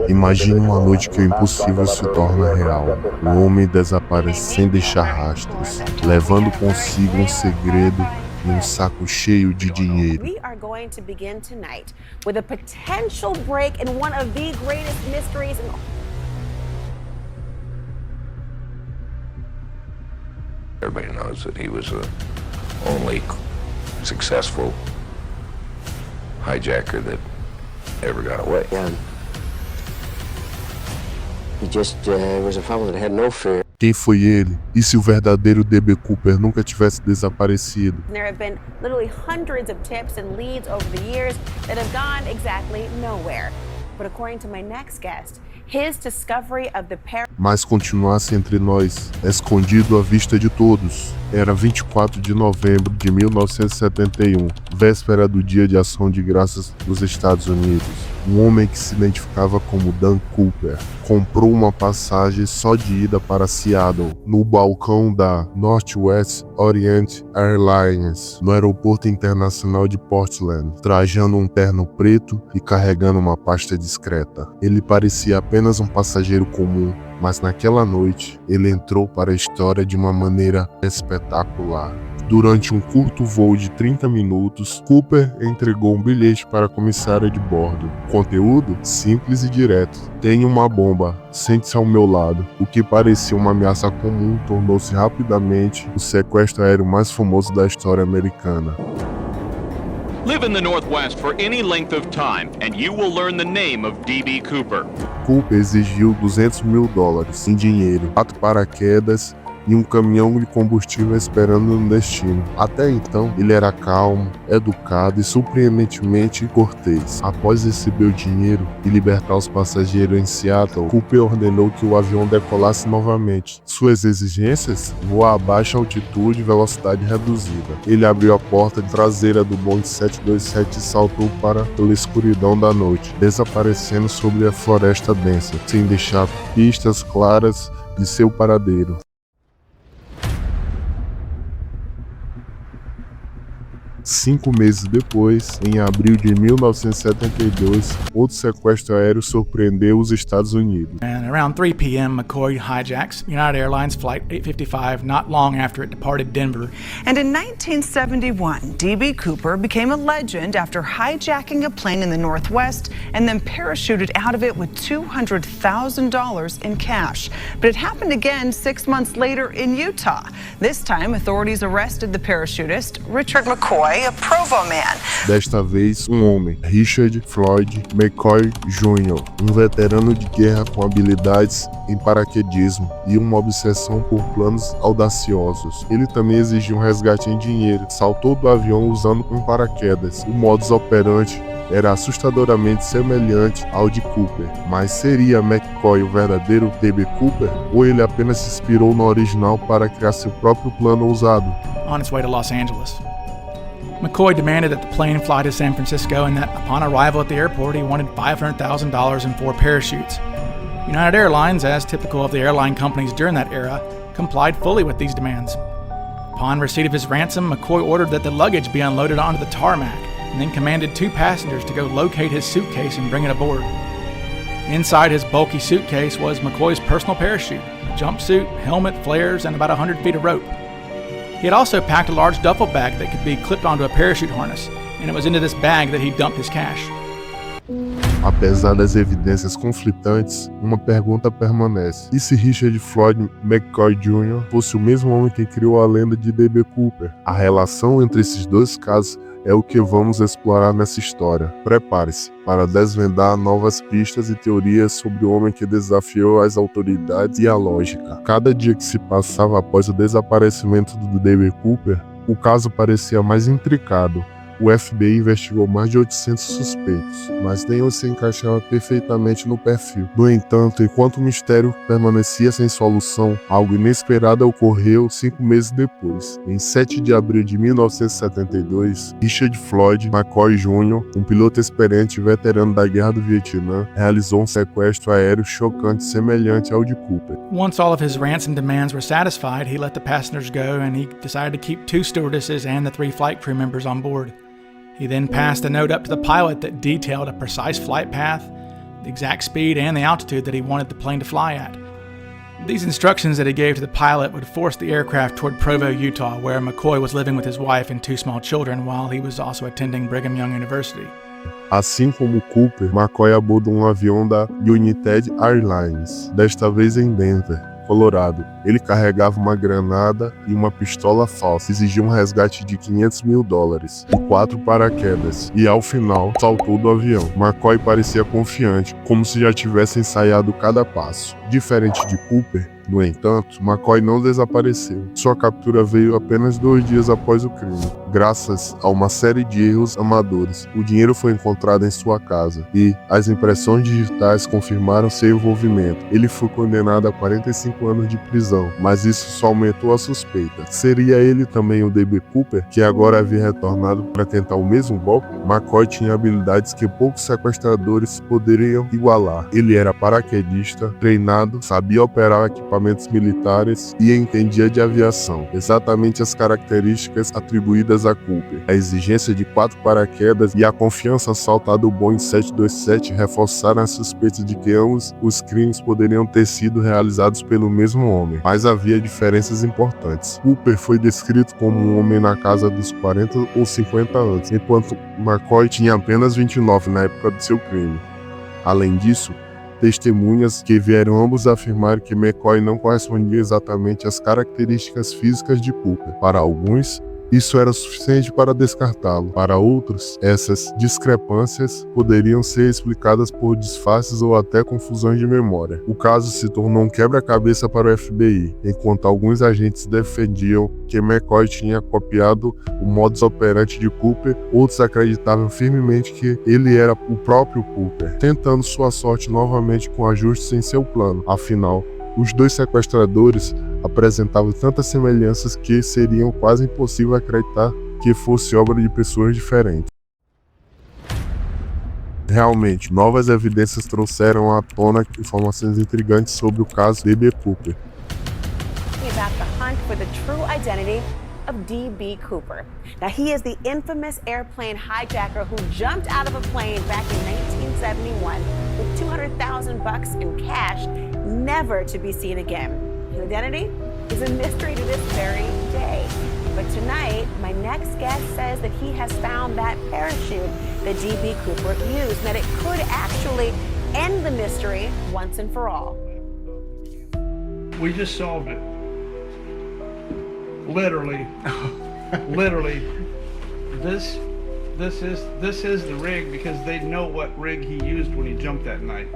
Imagine uma noite que o impossível se torna real. Um homem desaparece sem deixar rastros, levando consigo um segredo e um saco cheio de dinheiro. We are going to begin tonight with a potential break in one of the greatest mysteries in Everybody knows that he was the only successful hijacker that ever got away. Yeah. He just was a fellow that had no fear. Quem foi ele? E se o verdadeiro D.B. Cooper nunca tivesse desaparecido? There have been literally hundreds of tips and leads over the years that have gone exactly nowhere. But according to my next guest, his discovery of the Mas continuasse entre nós, escondido à vista de todos. Era 24 de novembro de 1971, véspera do Dia de Ação de Graças dos Estados Unidos. Um homem que se identificava como Dan Cooper comprou uma passagem só de ida para Seattle, no balcão da Northwest Orient Airlines, no aeroporto internacional de Portland, trajando um terno preto e carregando uma pasta discreta. Ele parecia apenas um passageiro comum, mas naquela noite ele entrou para a história de uma maneira espetacular. Durante um curto voo de 30 minutos, Cooper entregou um bilhete para a comissária de bordo. Conteúdo simples e direto. Tenho uma bomba, sente-se ao meu lado. O que parecia uma ameaça comum tornou-se rapidamente o sequestro aéreo mais famoso da história americana. Live in the Northwest for any length of time, and you will learn the name of D.B. Cooper. Cooper exigiu $200 mil em dinheiro, 4 paraquedas e um caminhão de combustível esperando no destino. Até então, ele era calmo, educado e surpreendentemente cortês. Após receber o dinheiro e libertar os passageiros em Seattle, Cooper ordenou que o avião decolasse novamente. Suas exigências? Voar a baixa altitude e velocidade reduzida. Ele abriu a porta traseira do Boeing 727 e saltou pela escuridão da noite, desaparecendo sobre a floresta densa, sem deixar pistas claras de seu paradeiro. 5 meses depois, em abril de 1972, outro sequestro aéreo surpreendeu os Estados Unidos. And around 3 p.m., McCoy hijacks United Airlines Flight 855 not long after it departed Denver. And in 1971, D.B. Cooper became a legend after hijacking a plane in the Northwest and then parachuted out of it with $200,000 in cash. But it happened again 6 months later in Utah. This time, authorities arrested the parachutist, Richard McCoy, a Provo man. Desta vez, um homem, Richard Floyd McCoy Jr., um veterano de guerra com habilidades em paraquedismo e uma obsessão por planos audaciosos. Ele também exigiu um resgate em dinheiro, saltou do avião usando um paraquedas. O modus operandi era assustadoramente semelhante ao de Cooper, mas seria McCoy o verdadeiro D.B. Cooper? Ou ele apenas se inspirou no original para criar seu próprio plano ousado? On its way to Los Angeles, McCoy demanded that the plane fly to San Francisco and that upon arrival at the airport he wanted $500,000 in 4 parachutes. United Airlines, as typical of the airline companies during that era, complied fully with these demands. Upon receipt of his ransom, McCoy ordered that the luggage be unloaded onto the tarmac and then commanded 2 passengers to go locate his suitcase and bring it aboard. Inside his bulky suitcase was McCoy's personal parachute, a jumpsuit, helmet, flares, and about 100 feet of rope. He had also packed a large duffel bag that could be clipped onto a parachute harness, and it was into this bag that he dumped his cash. Apesar das evidências conflitantes, uma pergunta permanece. E se Richard Floyd McCoy Jr. fosse o mesmo homem que criou a lenda de D.B. Cooper? A relação entre esses dois casos é o que vamos explorar nessa história. Prepare-se para desvendar novas pistas e teorias sobre o homem que desafiou as autoridades e a lógica. Cada dia que se passava após o desaparecimento do D.B. Cooper, o caso parecia mais intricado. O FBI investigou mais de 800 suspeitos, mas nenhum se encaixava perfeitamente no perfil. No entanto, enquanto o mistério permanecia sem solução, algo inesperado ocorreu 5 meses depois. Em 7 de abril de 1972, Richard Floyd McCoy Jr., um piloto experiente e veterano da Guerra do Vietnã, realizou um sequestro aéreo chocante semelhante ao de Cooper. Once all of his ransom demands were satisfied, he let the passengers go and he decided to keep 2 stewardesses and the 3 flight crew members on board. He then passed a note up to the pilot that detailed a precise flight path, the exact speed and the altitude that he wanted the plane to fly at. These instructions that he gave to the pilot would force the aircraft toward Provo, Utah, where McCoy was living with his wife and 2 small children while he was also attending Brigham Young University. Assim como Cooper, McCoy aborda um avião da United Airlines, desta vez em Denver, Colorado. Ele carregava uma granada e uma pistola falsa, exigia um resgate de $500 mil e 4 paraquedas, e ao final saltou do avião. McCoy parecia confiante, como se já tivesse ensaiado cada passo. Diferente de Cooper, no entanto, McCoy não desapareceu. Sua captura veio apenas 2 dias após o crime. Graças a uma série de erros amadores, o dinheiro foi encontrado em sua casa e as impressões digitais confirmaram seu envolvimento. Ele foi condenado a 45 anos de prisão, mas isso só aumentou a suspeita. Seria ele também o D.B. Cooper, que agora havia retornado para tentar o mesmo golpe? McCoy tinha habilidades que poucos sequestradores poderiam igualar. Ele era paraquedista, treinado, sabia operar equipamentos militares e entendia de aviação, exatamente as características atribuídas a Cooper. A exigência de 4 paraquedas e a confiança saltada do Boeing 727 reforçaram a suspeita de que ambos os crimes poderiam ter sido realizados pelo mesmo homem, mas havia diferenças importantes. Cooper foi descrito como um homem na casa dos 40 ou 50 anos, enquanto McCoy tinha apenas 29 na época do seu crime. Além disso, testemunhas que vieram ambos afirmar que McCoy não correspondia exatamente às características físicas de Cooper. Para alguns, isso era suficiente para descartá-lo. Para outros, essas discrepâncias poderiam ser explicadas por disfarces ou até confusões de memória. O caso se tornou um quebra-cabeça para o FBI, enquanto alguns agentes defendiam que McCoy tinha copiado o modus operandi de Cooper, outros acreditavam firmemente que ele era o próprio Cooper, tentando sua sorte novamente com ajustes em seu plano. Afinal, os 2 sequestradores apresentavam tantas semelhanças que seriam quase impossível acreditar que fosse obra de pessoas diferentes. Realmente, novas evidências trouxeram à tona informações intrigantes sobre o caso D.B. Cooper. About the hunt for the true identity of D.B. Cooper. Now, he is the infamous airplane hijacker who jumped out of a plane back in 1971 with $200,000 in cash, never to be seen again. His identity is a mystery to this very day. But tonight, my next guest says that he has found that parachute that D.B. Cooper used, and that it could actually end the mystery once and for all. We just solved it. Literally. Literally. This is the rig, because they know what rig he used when he jumped that night.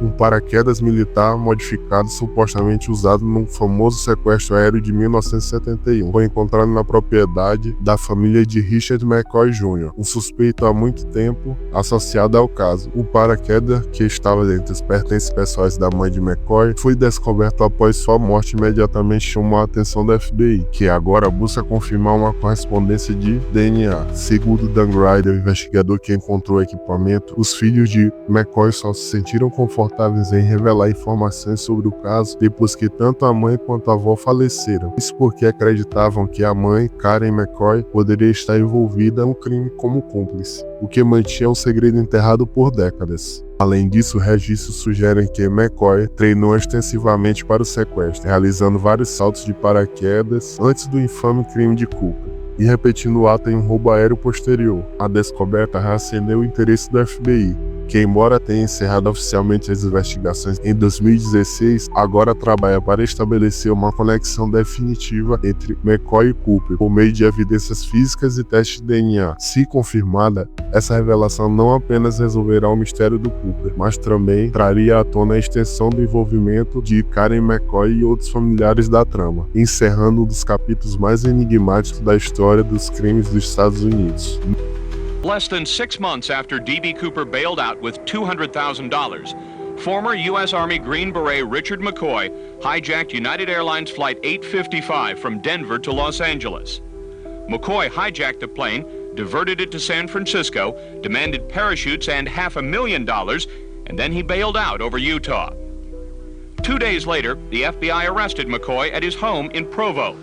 Um paraquedas militar modificado supostamente usado num famoso sequestro aéreo de 1971 foi encontrado na propriedade da família de Richard McCoy Jr., um suspeito há muito tempo associado ao caso. O paraquedas, que estava entre os pertences pessoais da mãe de McCoy, foi descoberto após sua morte e imediatamente chamou a atenção da FBI, que agora busca confirmar uma correspondência de DNA. Segundo Dan Ryder, o investigador que encontrou o equipamento, os filhos de McCoy só se sentiram confortáveis em revelar informações sobre o caso depois que tanto a mãe quanto a avó faleceram. Isso porque acreditavam que a mãe, Karen McCoy, poderia estar envolvida no crime como cúmplice, o que mantinha o segredo enterrado por décadas. Além disso, registros sugerem que McCoy treinou extensivamente para o sequestro, realizando vários saltos de paraquedas antes do infame crime de Cooper, e repetindo o ato em um roubo aéreo posterior. A descoberta reacendeu o interesse do FBI, que, embora tenha encerrado oficialmente as investigações em 2016, agora trabalha para estabelecer uma conexão definitiva entre McCoy e Cooper, por meio de evidências físicas e testes de DNA. Se confirmada, essa revelação não apenas resolverá o mistério do Cooper, mas também traria à tona a extensão do envolvimento de Karen McCoy e outros familiares da trama, encerrando um dos capítulos mais enigmáticos da história dos crimes dos Estados Unidos. Less than 6 months after D.B. Cooper bailed out with $200,000, former U.S. Army Green Beret Richard McCoy hijacked United Airlines Flight 855 from Denver to Los Angeles. McCoy hijacked the plane, diverted it to San Francisco, demanded parachutes and $500,000, and then he bailed out over Utah. 2 days later, the FBI arrested McCoy at his home in Provo.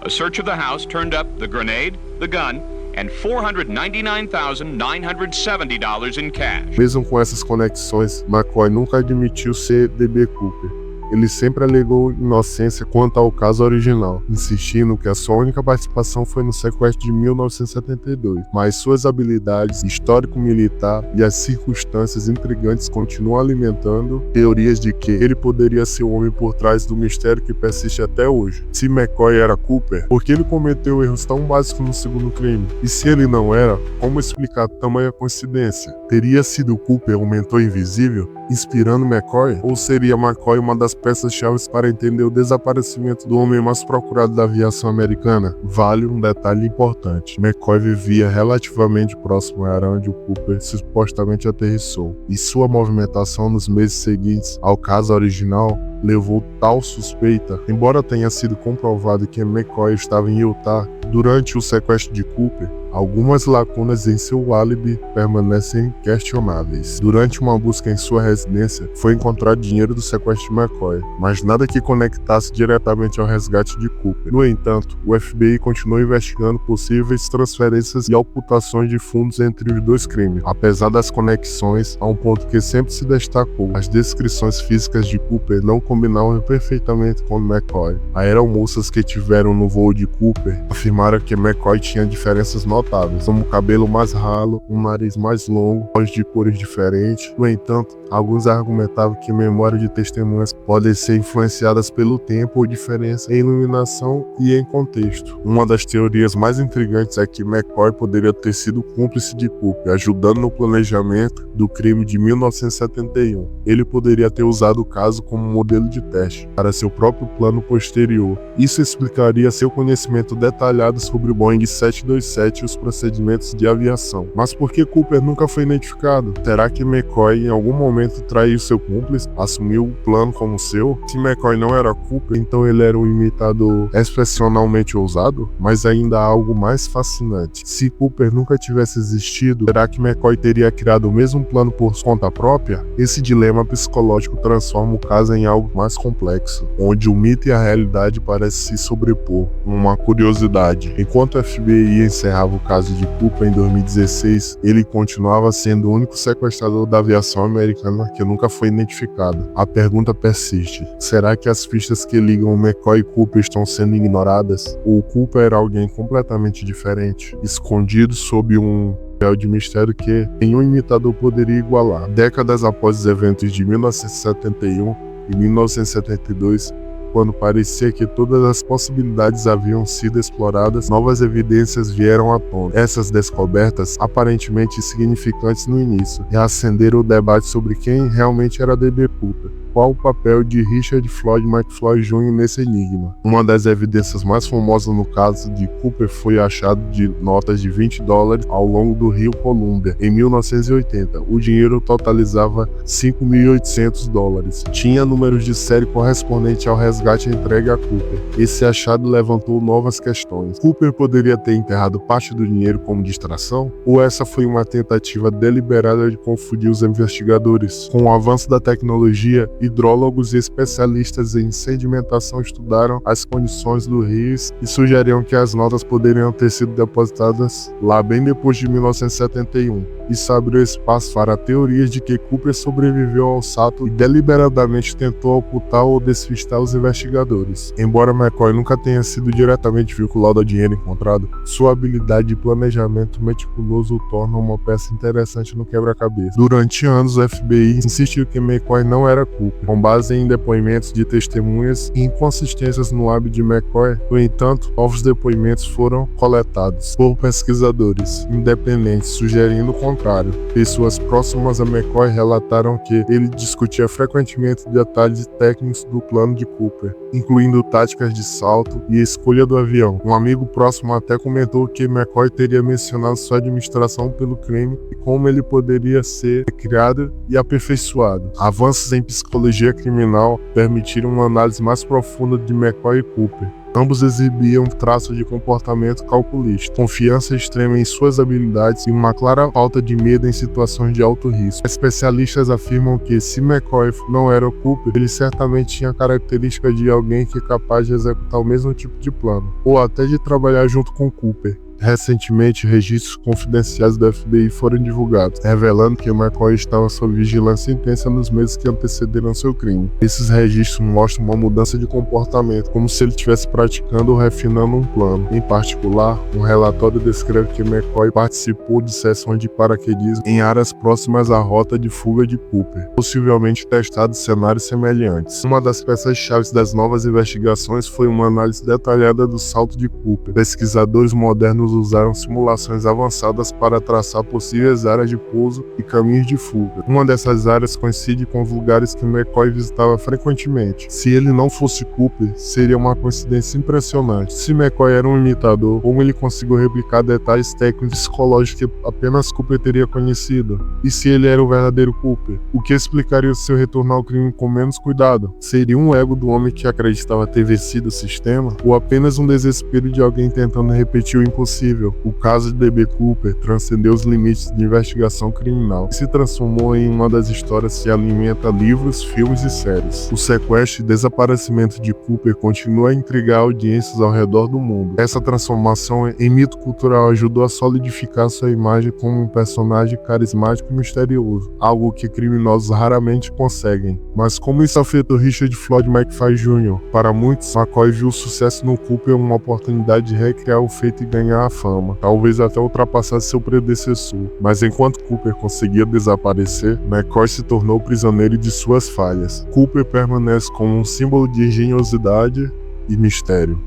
A search of the house turned up the grenade, the gun, and $499,970 in cash. Mesmo com essas conexões, McCoy nunca admitiu ser D.B. Cooper. Ele sempre alegou inocência quanto ao caso original, insistindo que a sua única participação foi no sequestro de 1972, mas suas habilidades, histórico militar e as circunstâncias intrigantes continuam alimentando teorias de que ele poderia ser o homem por trás do mistério que persiste até hoje. Se McCoy era Cooper, por que ele cometeu erros tão básicos no segundo crime? E se ele não era, como explicar tamanha coincidência? Teria sido Cooper um mentor invisível, inspirando McCoy? Ou seria McCoy uma das peças-chave para entender o desaparecimento do homem mais procurado da aviação americana? Vale um detalhe importante: McCoy vivia relativamente próximo à área onde o Cooper supostamente aterrissou, e sua movimentação nos meses seguintes ao caso original levou tal suspeita, embora tenha sido comprovado que McCoy estava em Utah durante o sequestro de Cooper. Algumas lacunas em seu álibi permanecem questionáveis. Durante uma busca em sua residência, foi encontrado dinheiro do sequestro de McCoy, mas nada que conectasse diretamente ao resgate de Cooper. No entanto, o FBI continuou investigando possíveis transferências e ocultações de fundos entre os dois crimes. Apesar das conexões, há um ponto que sempre se destacou: as descrições físicas de Cooper não combinavam perfeitamente com McCoy. Aeromoças que tiveram no voo de Cooper afirmaram que McCoy tinha diferenças notáveis, como cabelo mais ralo, um nariz mais longo, olhos de cores diferentes. No entanto, alguns argumentavam que memórias de testemunhas podem ser influenciadas pelo tempo ou diferença em iluminação e em contexto. Uma das teorias mais intrigantes é que McCoy poderia ter sido cúmplice de Cooper, ajudando no planejamento do crime de 1971. Ele poderia ter usado o caso como modelo de teste para seu próprio plano posterior. Isso explicaria seu conhecimento detalhado sobre o Boeing 727 e os procedimentos de aviação. Mas por que Cooper nunca foi identificado? Será que McCoy em algum momento traiu seu cúmplice, assumiu o plano como seu? Se McCoy não era Cooper, então ele era um imitador excepcionalmente ousado? Mas ainda há algo mais fascinante: se Cooper nunca tivesse existido, será que McCoy teria criado o mesmo plano por conta própria? Esse dilema psicológico transforma o caso em algo mais complexo, onde o mito e a realidade parecem se sobrepor. Uma curiosidade: enquanto o FBI encerrava o caso de Cooper em 2016, ele continuava sendo o único sequestrador da aviação americana que nunca foi identificado. A pergunta persiste: será que as pistas que ligam McCoy e Cooper estão sendo ignoradas? Ou Cooper era alguém completamente diferente, escondido sob um véu de mistério que nenhum imitador poderia igualar? Décadas após os eventos de 1971 e 1972, quando parecia que todas as possibilidades haviam sido exploradas, novas evidências vieram à tona. Essas descobertas, aparentemente insignificantes no início, reacenderam o debate sobre quem realmente era D.B. Cooper. Qual o papel de Richard Floyd McFloy Jr. nesse enigma? Uma das evidências mais famosas no caso de Cooper foi achado de notas de $20 ao longo do rio Columbia em 1980. O dinheiro totalizava $5.800. Tinha números de série correspondente ao resgate entregue a Cooper. Esse achado levantou novas questões. Cooper poderia ter enterrado parte do dinheiro como distração? Ou essa foi uma tentativa deliberada de confundir os investigadores? Com o avanço da tecnologia, hidrólogos e especialistas em sedimentação estudaram as condições do rio e sugeriram que as notas poderiam ter sido depositadas lá bem depois de 1971. Isso abriu espaço para teorias de que Cooper sobreviveu ao assalto e deliberadamente tentou ocultar ou despistar os investigadores. Embora McCoy nunca tenha sido diretamente vinculado ao dinheiro encontrado, sua habilidade de planejamento meticuloso o torna uma peça interessante no quebra-cabeça. Durante anos, o FBI insistiu que McCoy não era Cooper, com base em depoimentos de testemunhas e inconsistências no álibi de McCoy. No entanto, novos depoimentos foram coletados por pesquisadores independentes, sugerindo o contrário. Pessoas próximas a McCoy relataram que ele discutia frequentemente detalhes técnicos do plano de Cooper, incluindo táticas de salto e escolha do avião. Um amigo próximo até comentou que McCoy teria mencionado sua administração pelo crime e como ele poderia ser criado e aperfeiçoado. Avanços em psicologia criminal permitiram uma análise mais profunda de McCoy e Cooper. Ambos exibiam traços de comportamento calculista, confiança extrema em suas habilidades e uma clara falta de medo em situações de alto risco. Especialistas afirmam que, se McCoy não era o Cooper, ele certamente tinha características de alguém que é capaz de executar o mesmo tipo de plano, ou até de trabalhar junto com Cooper. Recentemente, registros confidenciais do FBI foram divulgados, revelando que McCoy estava sob vigilância intensa nos meses que antecederam seu crime. Esses registros mostram uma mudança de comportamento, como se ele estivesse praticando ou refinando um plano. Em particular, um relatório descreve que McCoy participou de sessões de paraquedismo em áreas próximas à rota de fuga de Cooper, possivelmente testado cenários semelhantes. Uma das peças-chave das novas investigações foi uma análise detalhada do salto de Cooper. Pesquisadores modernos usaram simulações avançadas para traçar possíveis áreas de pouso e caminhos de fuga. Uma dessas áreas coincide com os lugares que McCoy visitava frequentemente. Se ele não fosse Cooper, seria uma coincidência impressionante. Se McCoy era um imitador, como ele conseguiu replicar detalhes técnicos e psicológicos que apenas Cooper teria conhecido? E se ele era o verdadeiro Cooper? O que explicaria o seu retorno ao crime com menos cuidado? Seria um ego do homem que acreditava ter vencido o sistema? Ou apenas um desespero de alguém tentando repetir o impossível? O caso de D.B. Cooper transcendeu os limites de investigação criminal e se transformou em uma das histórias que alimenta livros, filmes e séries. O sequestro e desaparecimento de Cooper continua a intrigar audiências ao redor do mundo. Essa transformação em mito cultural ajudou a solidificar sua imagem como um personagem carismático e misterioso, algo que criminosos raramente conseguem. Mas como isso afetou Richard Floyd McFly Jr.? Para muitos, McCoy viu o sucesso no Cooper uma oportunidade de recriar o feito e ganhar a fama, talvez até ultrapassar seu predecessor. Mas enquanto Cooper conseguia desaparecer, McCoy se tornou prisioneiro de suas falhas. Cooper permanece como um símbolo de engenhosidade e mistério,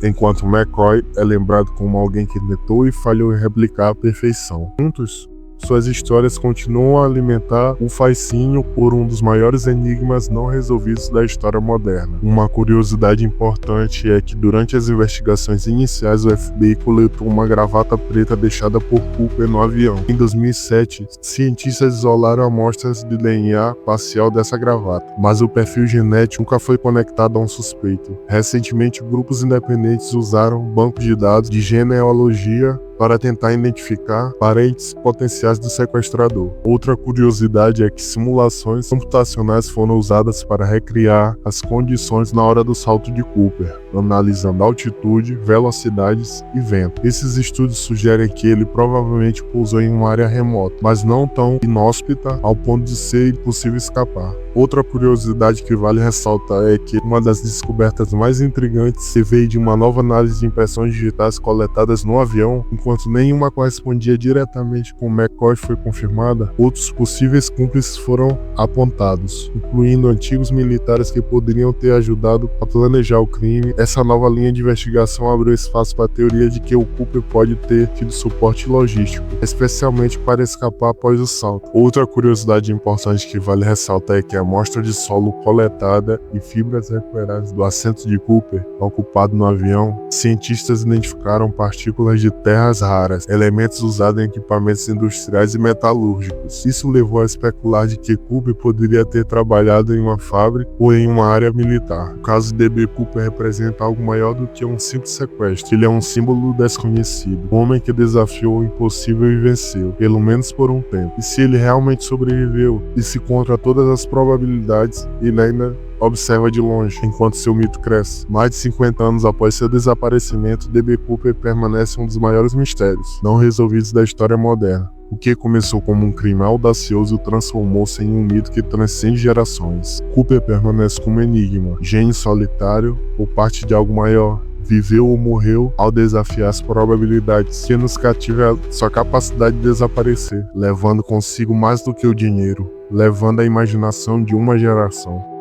enquanto McCoy é lembrado como alguém que tentou e falhou em replicar a perfeição. Juntos, suas histórias continuam a alimentar o fascínio por um dos maiores enigmas não resolvidos da história moderna. Uma curiosidade importante é que durante as investigações iniciais o FBI coletou uma gravata preta deixada por Cooper no avião. Em 2007, cientistas isolaram amostras de DNA parcial dessa gravata, mas o perfil genético nunca foi conectado a um suspeito. Recentemente, grupos independentes usaram bancos de dados de genealogia para tentar identificar parentes potenciais do sequestrador. Outra curiosidade é que simulações computacionais foram usadas para recriar as condições na hora do salto de Cooper, analisando altitude, velocidades e vento. Esses estudos sugerem que ele provavelmente pousou em uma área remota, mas não tão inóspita ao ponto de ser impossível escapar. Outra curiosidade que vale ressaltar é que uma das descobertas mais intrigantes veio de uma nova análise de impressões digitais coletadas no avião. Enquanto nenhuma correspondia diretamente com McCoy foi confirmada, outros possíveis cúmplices foram apontados, incluindo antigos militares que poderiam ter ajudado a planejar o crime. Essa nova linha de investigação abriu espaço para a teoria de que o Cooper pode ter tido suporte logístico, especialmente para escapar após o salto. Outra curiosidade importante que vale ressaltar é que a amostra de solo coletada e fibras recuperadas do assento de Cooper, ocupado no avião, cientistas identificaram partículas de terras raras, elementos usados em equipamentos industriais e metalúrgicos. Isso levou a especular de que Cooper poderia ter trabalhado em uma fábrica ou em uma área militar. O caso de D.B. Cooper representa algo maior do que um simples sequestro. Ele é um símbolo do desconhecido, um homem que desafiou o impossível e venceu, pelo menos por um tempo. E se ele realmente sobreviveu, e se contra todas as probabilidades, ele ainda observa de longe, enquanto seu mito cresce. Mais de 50 anos após seu desaparecimento, D.B. Cooper permanece um dos maiores mistérios não resolvidos da história moderna. O que começou como um crime audacioso transformou-se em um mito que transcende gerações. Cooper permanece como enigma, gênio solitário ou parte de algo maior. Viveu ou morreu ao desafiar as probabilidades, que nos cativa sua capacidade de desaparecer, levando consigo mais do que o dinheiro, levando a imaginação de uma geração.